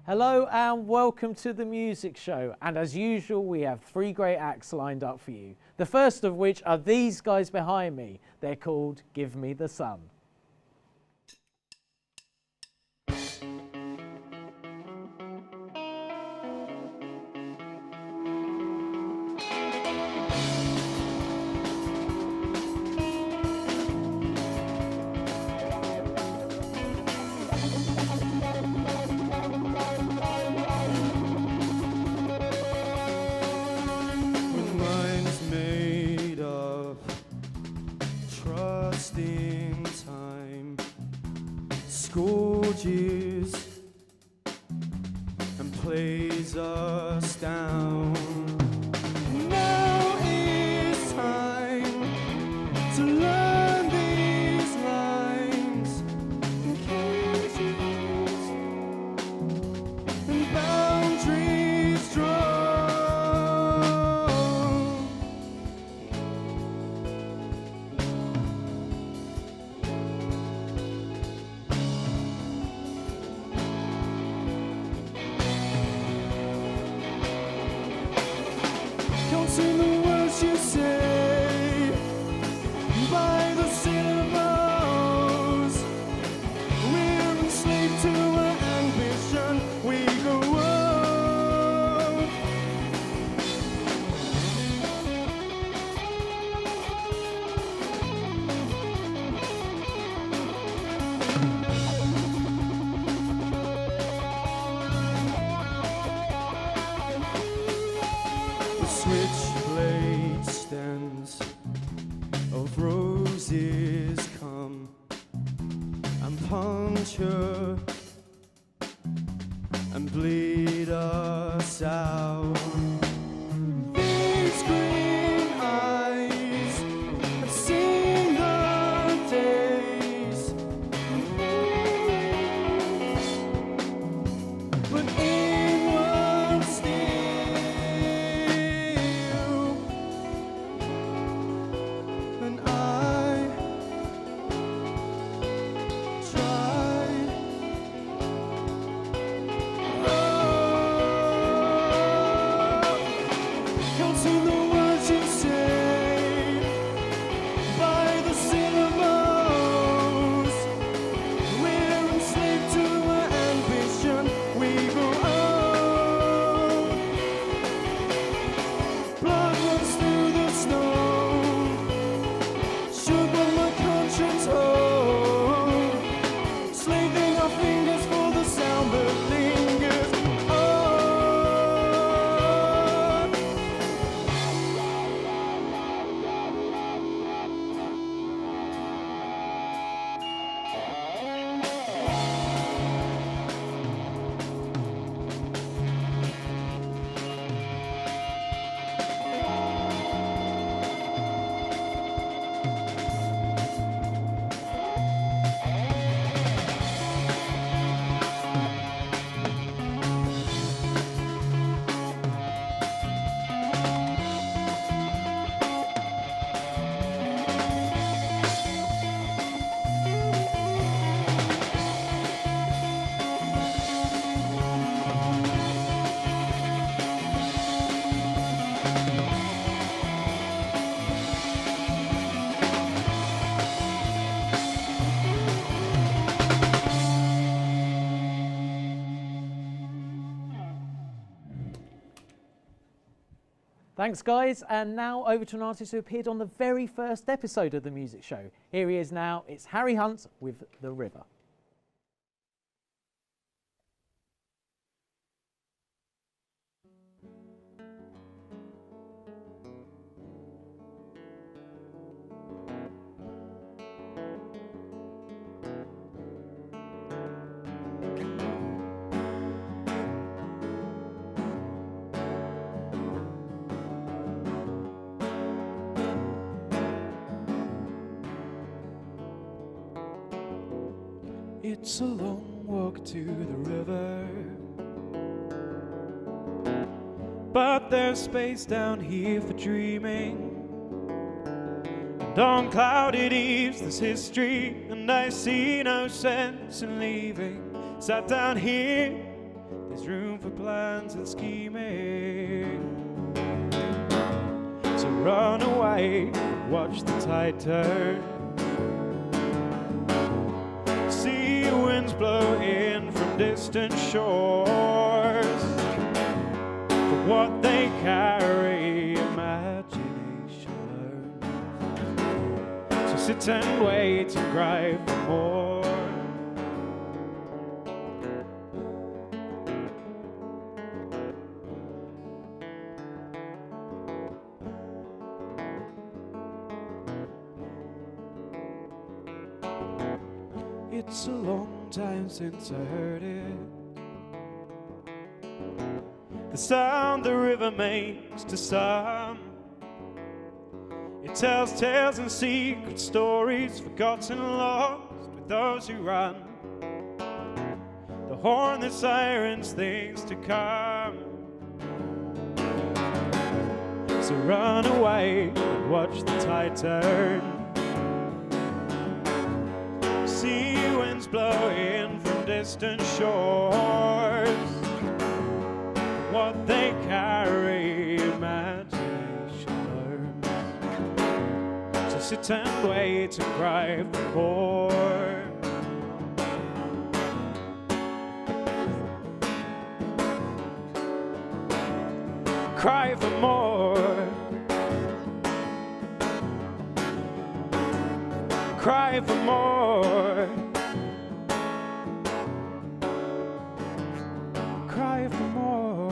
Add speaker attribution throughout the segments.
Speaker 1: Hello and welcome to the music show, and as usual we have three great acts lined up for you. The first of which are these guys behind me. They're called Give Me the Sun.
Speaker 2: In time, scourges and plays us down. Now is time to learn these lines and cages and boundaries drawn. Counting the words you say by the syllables. We're enslaved to our ambition. We go on. The switchblade stems of roses come and puncture and bleed us out. These green eyes have seen the days, but inward still, and I tried. Counting the words you say by the syllables. We're enslaved to our ambition. We go on. Blood runs through the snow. Sugar my conscience hold. Slaving our fingers for the sound that lingers on.
Speaker 1: Thanks guys, and now over to an artist who appeared on the very first episode of the music show. Here he is now, it's Harry Hunt with The River.
Speaker 2: It's a long walk to the river, but there's space down here for dreaming. And on clouded eves there's history, and I see no sense in leaving. Sat down here there's room for plans and scheming. So run away, watch the tide turn. See winds blow in from distant shores. For what they carry, imagination learns. So sit and wait and cry for more. It's a long time since I heard it. The sound the river makes to some. It tells tales and secret stories, forgotten and lost with those who run. The horn that sirens things to come. So run away and watch the tide turn. See winds blow in from distant shores. What they carry, imagination learns. So sit and wait and cry for more. Cry for more. Cry for more. Cry for more.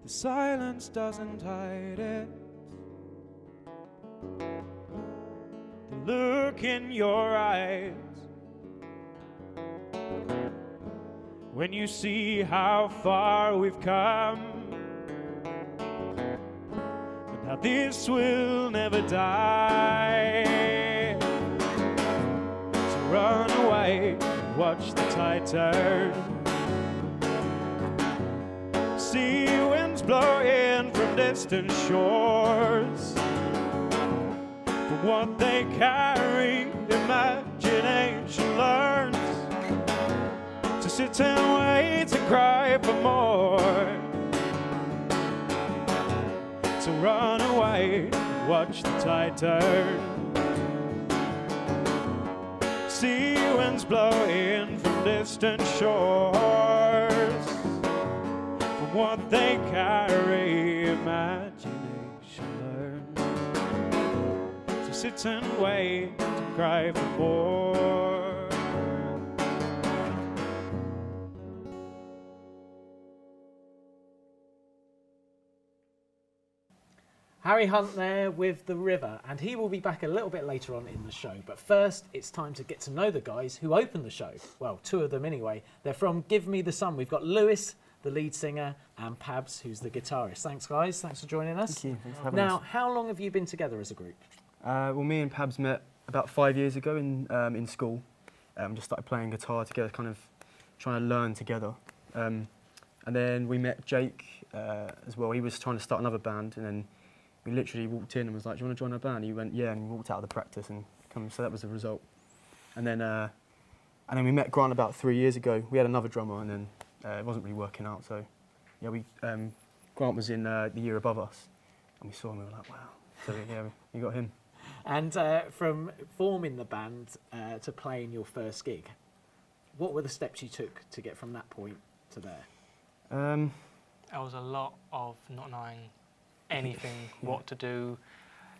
Speaker 2: The silence doesn't hide it. The look in your eyes when you see how far we've come. Now this will never die. So run away and watch the tide turn. See winds blow in from distant shores. For what they carry, imagination learns. To sit and wait and cry for more. So run away, watch the tide turn. See winds blow in from distant shores. From what they carry, imagination learns. So sit and wait and cry for more.
Speaker 1: Harry Hunt there with The River, and he will be back a little bit later on in the show. But first, it's time to get to know the guys who opened the show. Well, two of them anyway. They're from Give Me the Sun. We've got Lewis, the lead singer, and Pabs, who's the guitarist. Thanks, guys. Thanks for joining us.
Speaker 3: Thank you. Thanks for having us.
Speaker 1: Now, how long have you been together as a group?
Speaker 3: Well, me and Pabs met about 5 years ago in school. Just started playing guitar together, kind of trying to learn together. And then we met Jake as well. He was trying to start another band, and then we literally walked in and was like, "Do you want to join our band?" He went, "Yeah," and we walked out of the practice and come. So that was the result. And then we met Grant about 3 years ago. We had another drummer, and then it wasn't really working out. So yeah, Grant was in the year above us, and we saw him. And we were like, "Wow!" So yeah, we got him.
Speaker 1: And from forming the band to playing your first gig, what were the steps you took to get from that point to there?
Speaker 4: There was a lot of not knowing anything, what to do,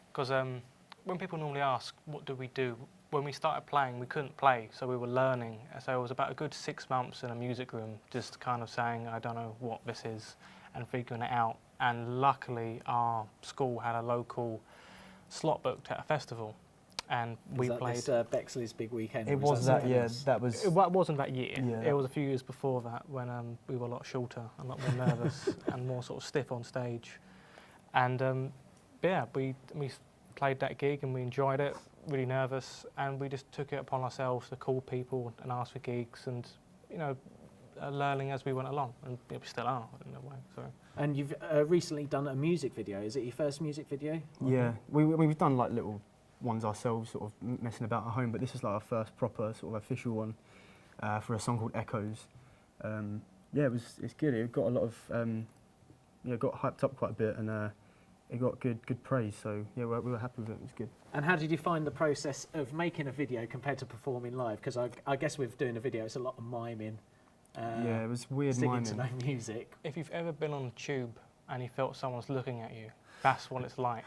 Speaker 4: because when people normally ask, what do we do? When we started playing, we couldn't play, so we were learning. So it was about a good 6 months in a music room, just kind of saying, I don't know what this is, and figuring it out. And luckily, our school had a local slot booked at a festival, and we played.
Speaker 1: This, Bexley's big weekend.
Speaker 3: It was that, yeah. That was.
Speaker 4: It wasn't that year.
Speaker 3: Yeah.
Speaker 4: It was a few years before that, when we were a lot shorter, a lot more nervous, and more sort of stiff on stage. And yeah, we played that gig and we enjoyed it. Really nervous, and we just took it upon ourselves to call people and ask for gigs, and learning as we went along, and we still are in a way. So.
Speaker 1: And you've recently done a music video. Is it your first music video?
Speaker 3: Yeah, we've done like little ones ourselves, sort of messing about at home, but this is like our first proper sort of official one for a song called Echoes. Yeah, it's good. It got a lot of, got hyped up quite a bit, and it got good praise. So yeah, we were happy with it. It was good.
Speaker 1: And how did you find the process of making a video compared to performing live? Because I guess with doing a video, it's a lot of miming.
Speaker 3: Yeah, it was weird
Speaker 1: singing
Speaker 3: miming.
Speaker 1: to no music.
Speaker 4: If you've ever been on a tube and you felt someone's looking at you, that's what it's like.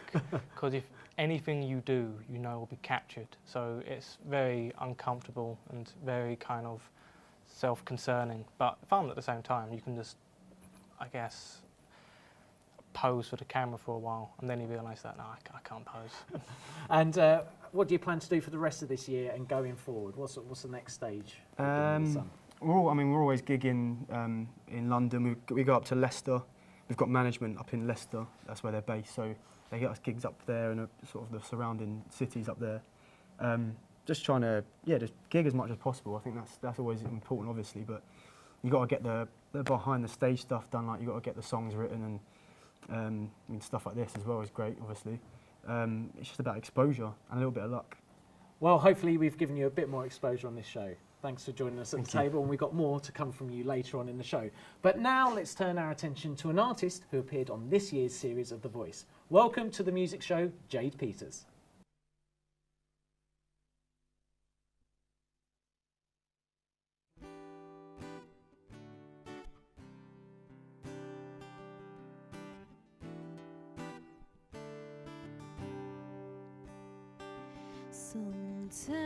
Speaker 4: Because if anything you do, you know will be captured. So it's very uncomfortable and very kind of self-concerning, but fun at the same time. You can just, I guess, pose for the camera for a while, and then you realise that, no, I can't pose.
Speaker 1: And what do you plan to do for the rest of this year and going forward? What's the next stage?
Speaker 3: We're always gigging in London. We go up to Leicester. We've got management up in Leicester. That's where they're based. So they get us gigs up there and sort of the surrounding cities up there. Just trying to just gig as much as possible. I think that's always important, obviously. But you got to get the behind the stage stuff done. Like you got to get the songs written, and stuff like this as well is great, obviously. It's just about exposure and a little bit of luck.
Speaker 1: Well, hopefully we've given you a bit more exposure on this show. Thanks for joining us at the
Speaker 3: Thank you.
Speaker 1: table, and we've got more to come from you later on in the show. But now let's turn our attention to an artist who appeared on this year's series of The Voice. Welcome to the music show, Jade Peters.
Speaker 5: Sometimes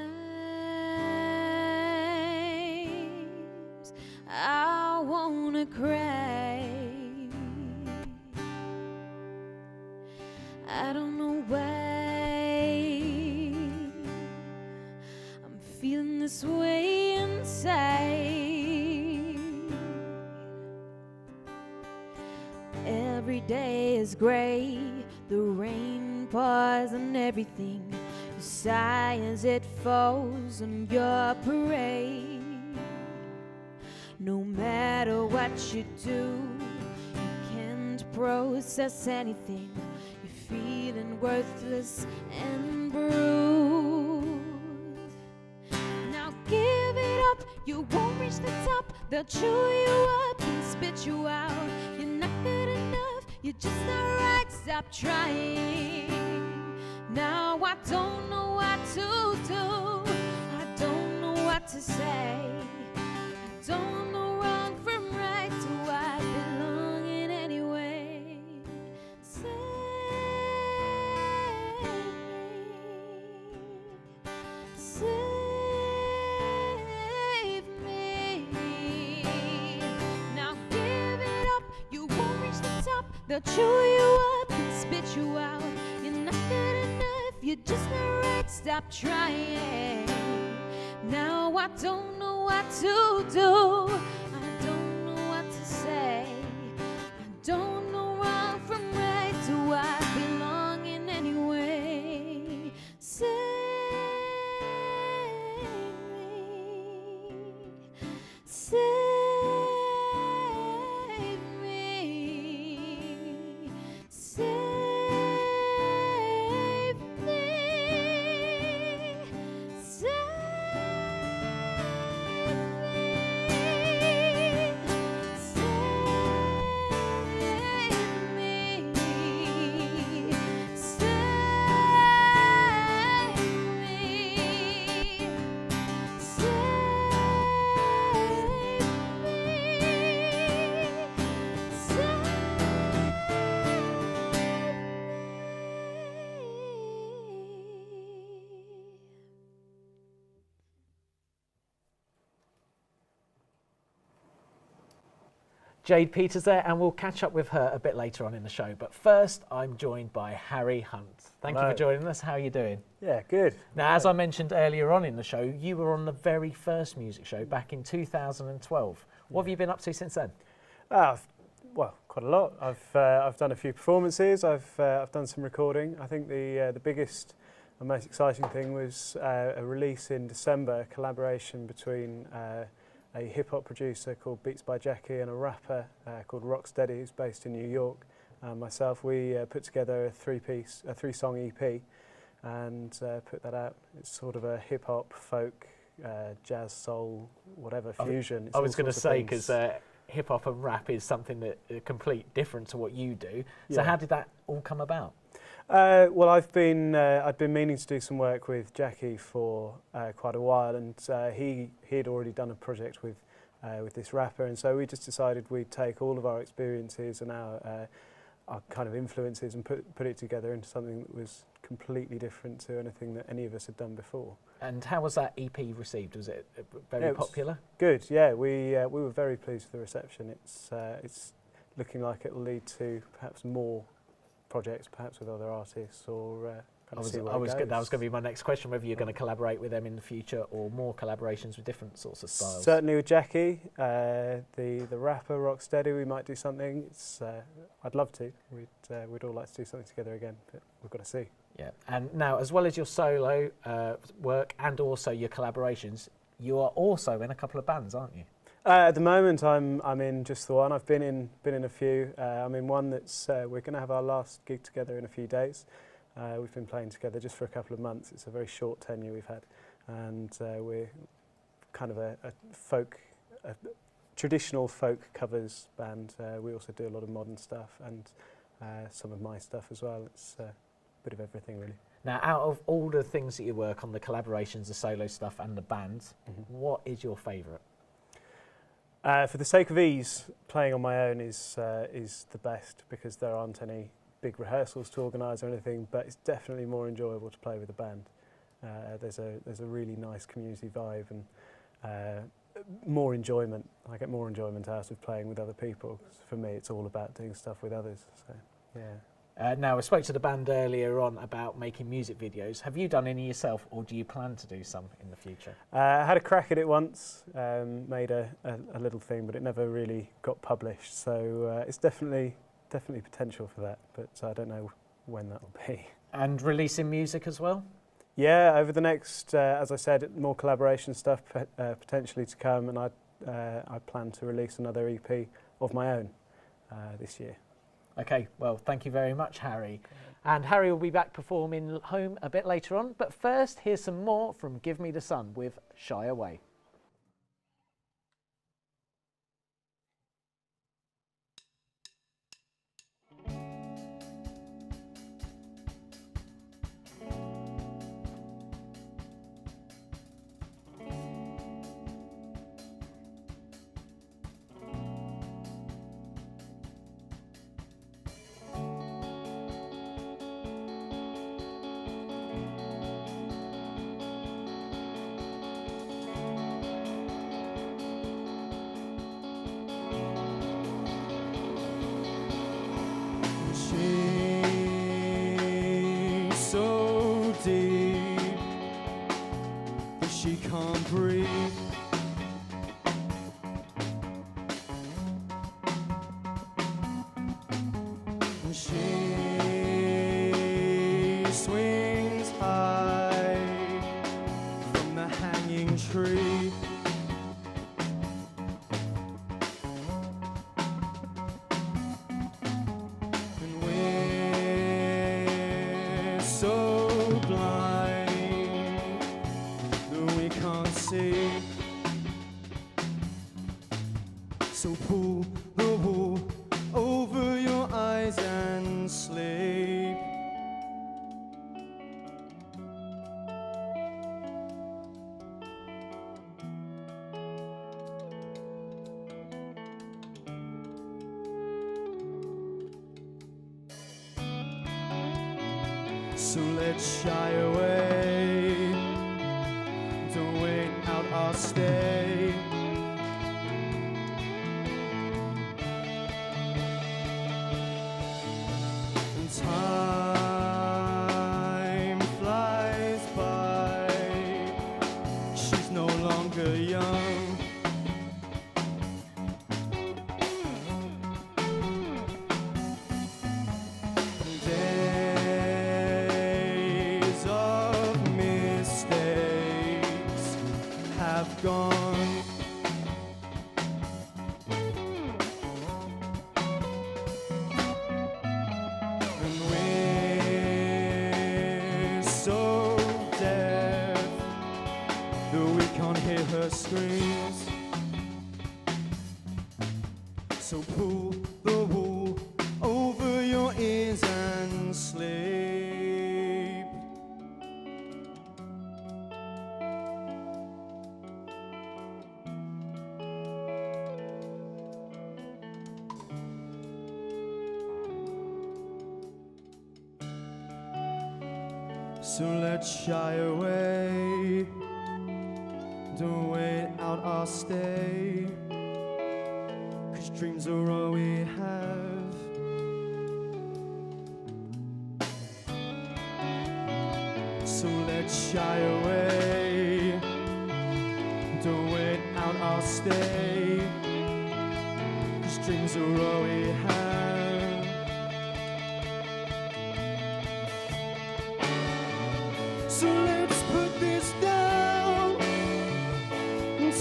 Speaker 5: I wanna cry. I don't know why I'm feeling this way inside. Every day is grey, the rain pours on everything. You sigh as it falls on your parade. No matter what you do, you can't process anything. You're feeling worthless and bruised. Now give it up, you won't reach the top. They'll chew you up and spit you out. You're not good enough, you're just not right. Stop trying. Now I don't know what to do. I don't know what to say. I don't know wrong from right. Do I belong in any way? Save me. Now give it up. You won't reach the top. They'll chew you up and spit you out. You're not good enough. You're just not right. Stop trying. Now I don't know what to do. I don't know what to say. I don't know wrong from right. Do I belong in any way? Save me. Save me. Save me. Save
Speaker 1: Jade Peters there, and we'll catch up with her a bit later on in the show. But first, I'm joined by Harry Hunt. Thank you for joining us. How are you doing?
Speaker 6: Yeah, good.
Speaker 1: Now, as I mentioned earlier on in the show, you were on the very first music show back in 2012. What have you been up to since then?
Speaker 6: Well, quite a lot. I've done a few performances. I've done some recording. I think the biggest and most exciting thing was a release in December, a collaboration between a hip-hop producer called Beats by Jackie and a rapper called Rocksteady, who's based in New York. Myself, we put together a three-song EP, and put that out. It's sort of a hip hop, folk, jazz, soul, whatever fusion. It's
Speaker 1: I
Speaker 6: all
Speaker 1: was going to
Speaker 6: sorts of
Speaker 1: say,
Speaker 6: things.
Speaker 1: because hip hop and rap is something that complete different to what you do. So
Speaker 6: Yeah.
Speaker 1: how did that all come about?
Speaker 6: Well, I'd been meaning to do some work with Jackie for quite a while, and he had already done a project with this rapper, and so we just decided we'd take all of our experiences and our kind of influences and put it together into something that was completely different to anything that any of us had done before.
Speaker 1: And how was that EP received? Was it very
Speaker 6: Yeah, it was
Speaker 1: popular?
Speaker 6: Good, yeah. We were very pleased with the reception. It's looking like it'll lead to perhaps more projects, perhaps with other artists, or kind of see where it goes.
Speaker 1: That was going to be my next question, whether you're going to collaborate with them in the future or more collaborations with different sorts of styles.
Speaker 6: Certainly with Jackie, the rapper Rocksteady, we might do something. I'd love to. We'd all like to do something together again, but we've got to see.
Speaker 1: Yeah, and now, as well as your solo work and also your collaborations, you are also in a couple of bands, aren't you?
Speaker 6: At the moment, I'm in just the one. I've been in a few. I'm in one that's we're going to have our last gig together in a few days. We've been playing together just for a couple of months. It's a very short tenure we've had, and we're kind of a traditional folk covers band. We also do a lot of modern stuff and some of my stuff as well. It's a bit of everything, really.
Speaker 1: Now, out of all the things that you work on, the collaborations, the solo stuff and the bands, what is your favourite?
Speaker 6: For the sake of ease, playing on my own is the best, because there aren't any big rehearsals to organise or anything, but it's definitely more enjoyable to play with a band. There's a really nice community vibe and more enjoyment. I get more enjoyment out of playing with other people. For me, it's all about doing stuff with others. So, yeah.
Speaker 1: Now, I spoke to the band earlier on about making music videos. Have you done any yourself, or do you plan to do some in the future?
Speaker 6: I had a crack at it once, made a little thing, but it never really got published. So it's definitely potential for that, but I don't know when that will be.
Speaker 1: And releasing music as well?
Speaker 6: Yeah, over the next, as I said, more collaboration stuff potentially to come, and I plan to release another EP of my own this year.
Speaker 1: Okay, well, thank you very much, Harry. And Harry will be back performing home a bit later on, but first, here's some more from Give Me the Sun with Shy Away.
Speaker 2: She's so deep that she can't breathe. And she swings high from the hanging tree. So blind that we can't see. So pull the wool over your eyes and sleep. So let's shy away, don't wait out our stay. And time flies by, she's no longer young. Days of mistakes have gone. And we're so pull the wool over your ears and sleep. So let's shy away, don't wait out our stay, 'cause dreams are all we have. So let's shy away, don't wait out our stay, 'cause dreams are all we have. So let's put this down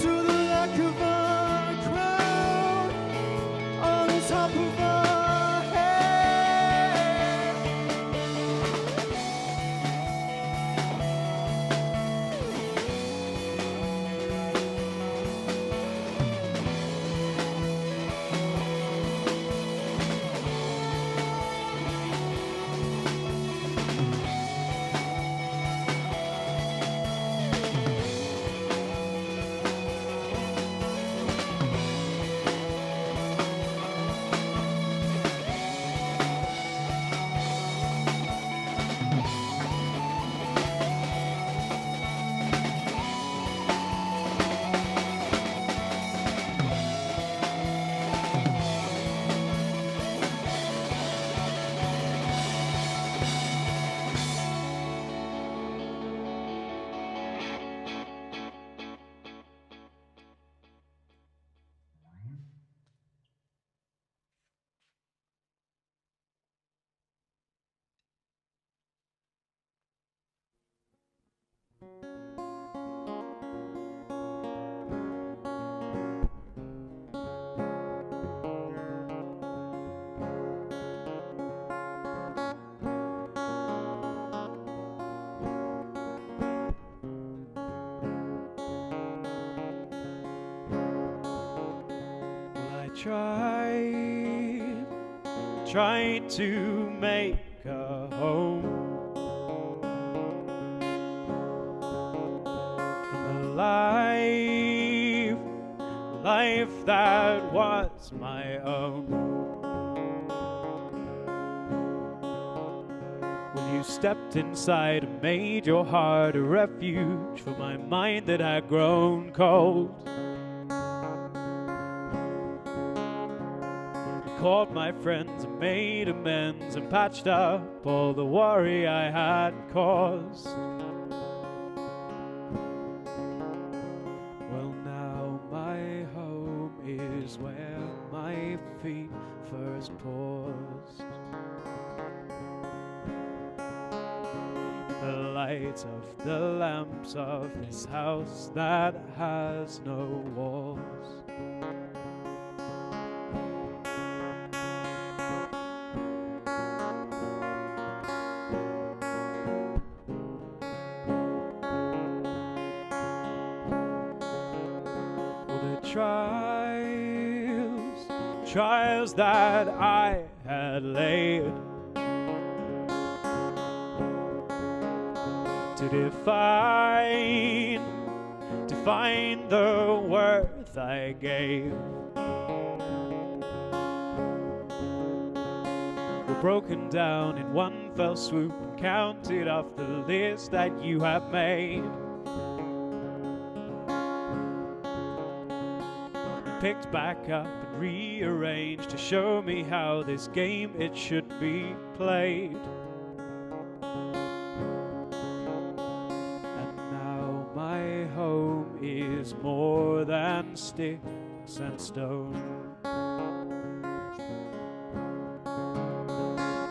Speaker 2: to the lack of our crown on top of our head. Tried to make a home from the life that was my own. When you stepped inside and made your heart a refuge for my mind that had grown cold. Called my friends and made amends and patched up all the worry I had caused. Well, now my home is where my feet first paused. The light of the lamps of this house that has no walls. Trials that I had laid to define the worth I gave, were broken down in one fell swoop and counted off the list that you have made. Picked back up and rearranged to show me how this game it should be played. And now my home is more than sticks and stone.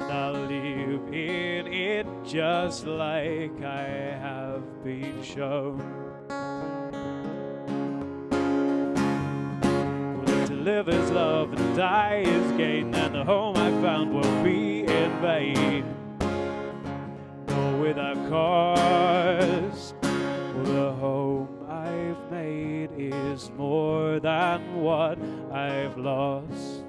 Speaker 2: And I'll live in it just like I have been shown. Live is love and die is gain, and the home I found won't be in vain, nor without cause. For the home I've made is more than what I've lost.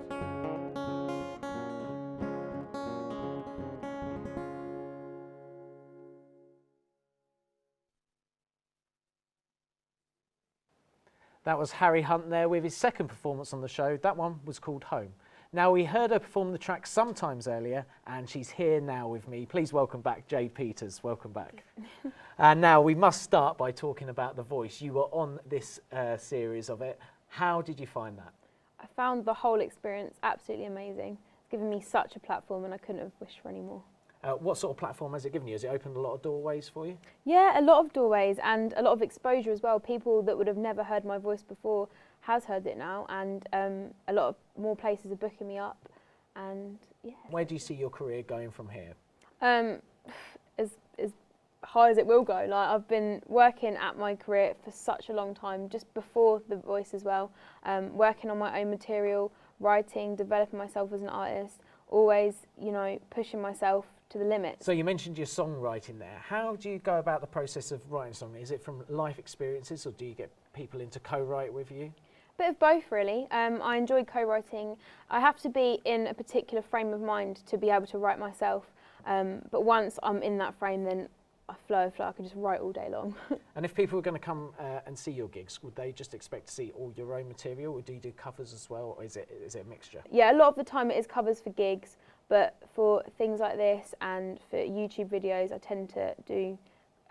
Speaker 1: That was Harry Hunt there with his second performance on the show. That one was called Home. Now, we heard her perform the track sometimes earlier, and she's here now with me. Please welcome back Jade Peters. Welcome back. And now we must start by talking about The Voice. You were on this series of it. How did you find that?
Speaker 7: I found the whole experience absolutely amazing. It's given me such a platform and I couldn't have wished for any more.
Speaker 1: What sort of platform has it given you? Has it opened a lot of doorways for you?
Speaker 7: Yeah, a lot of doorways and a lot of exposure as well. People that would have never heard my voice before has heard it now, and a lot of more places are booking me up, and yeah.
Speaker 1: Where do you see your career going from here?
Speaker 7: As high as it will go. Like, I've been working at my career for such a long time, just before The Voice as well, working on my own material, writing, developing myself as an artist, always, you know, pushing myself to the limit.
Speaker 1: So you mentioned your songwriting there. How do you go about the process of writing a song? Is it from life experiences, or do you get people in to co-write with you?
Speaker 7: Bit of both, really. I enjoy co-writing. I have to be in a particular frame of mind to be able to write myself. But once I'm in that frame, then I flow. I can just write all day long.
Speaker 1: And if people were going to come and see your gigs, would they just expect to see all your own material, or do you do covers as well, or is it a mixture?
Speaker 7: Yeah, a lot of the time it is covers for gigs, but for things like this and for YouTube videos, I tend to do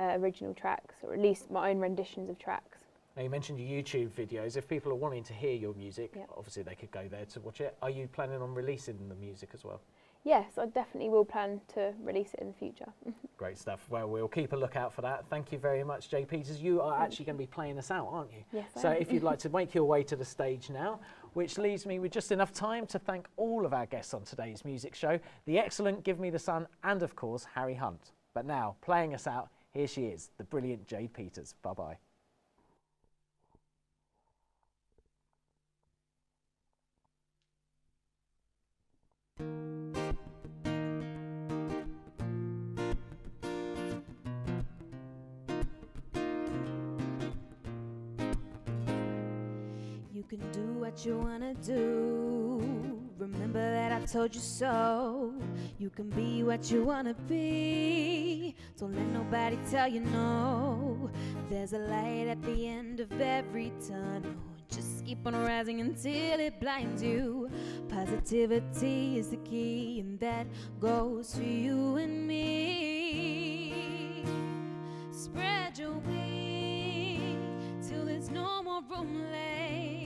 Speaker 7: original tracks, or at least my own renditions of tracks.
Speaker 1: Now, you mentioned your YouTube videos. If people are wanting to hear your music,
Speaker 7: yeah,
Speaker 1: obviously they could go there to watch it. Are you planning on releasing the music as well?
Speaker 7: Yes, I definitely will plan to release it in the future.
Speaker 1: Great stuff. Well, we'll keep a lookout for that. Thank you very much, Jade Peters. You are actually going to be playing us out, aren't you?
Speaker 7: Yes,
Speaker 1: So
Speaker 7: I am.
Speaker 1: if you'd like to make your way to the stage now, which leaves me with just enough time to thank all of our guests on today's music show, the excellent Give Me the Sun, and of course, Harry Hunt. But now, playing us out, here she is, the brilliant Jade Peters. Bye-bye.
Speaker 5: You can do what you wanna do. Remember that I told you so. You can be what you wanna be. Don't let nobody tell you no. There's a light at the end of every tunnel. Just keep on rising until it blinds you. Positivity is the key, and that goes for you and me. Spread your wings till there's no more room left.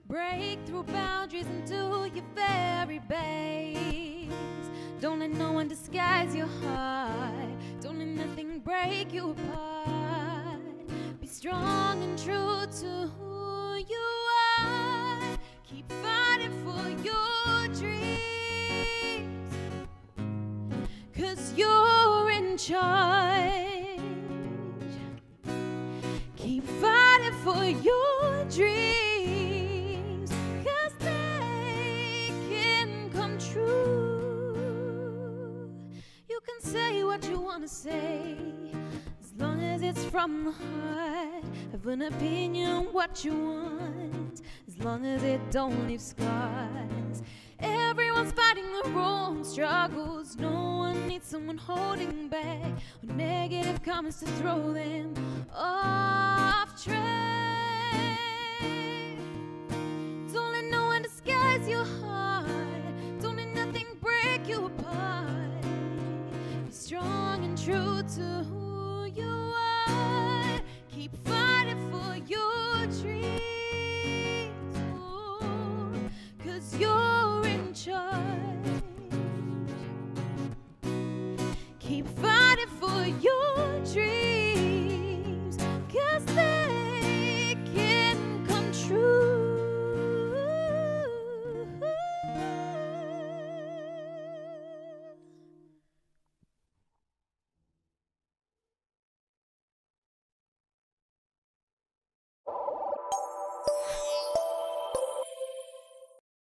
Speaker 5: Break through boundaries and do your very best. Don't let no one disguise your heart. Don't let nothing break you apart. Be strong and true to who you are. Keep fighting for your dreams, 'cause you're in charge. Keep fighting for your dreams, 'cause they can come true. You can say what you want to say, as long as it's from the heart. Have an opinion on what you want, as long as it don't leave scars. Everyone's fighting their own struggles. No one needs someone holding back, or negative comments to throw them off track. Don't let no one disguise your heart. Don't let nothing break you apart. Be strong and true to who you are. Keep fighting for your dreams, ooh, 'cause you're in charge. Keep fighting for your